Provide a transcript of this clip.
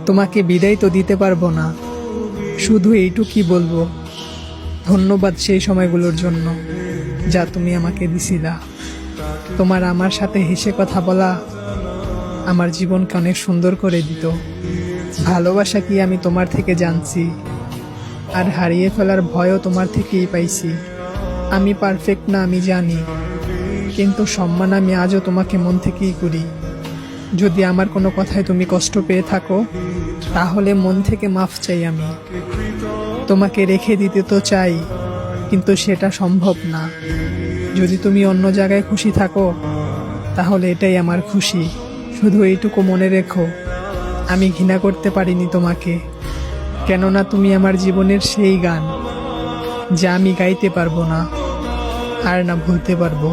তোমাকে বিদায় তো দিতে পারবো না, শুধু এইটুকুই বলবো, ধন্যবাদ সেই সময়গুলোর জন্য যা তুমি আমাকে দিছিলা। তোমার আমার সাথে হেসে কথা বলা আমার জীবনকে অনেক সুন্দর করে দিত। ভালোবাসা কি আমি তোমার থেকে জানছি, আর হারিয়ে ফেলার ভয়ও তোমার থেকেই পাইছি। আমি পারফেক্ট না আমি জানি, কিন্তু সম্মান আমি আজও তোমাকে মন থেকেই করি। যদি আমার কোনো কথায় তুমি কষ্ট পেয়ে থাকো, তাহলে মন থেকে মাফ চাই আমি। তোমাকে রেখে দিতে তো চাই, কিন্তু সেটা সম্ভব না। যদি তুমি অন্য জায়গায় খুশি থাকো, তাহলে এটাই আমার খুশি। শুধু এইটুকু মনে রেখো, আমি ঘৃণা করতে পারিনি তোমাকে, কেননা তুমি আমার জীবনের সেই গান যা আমি গাইতে পারবো না আর না ভুলতে পারবো।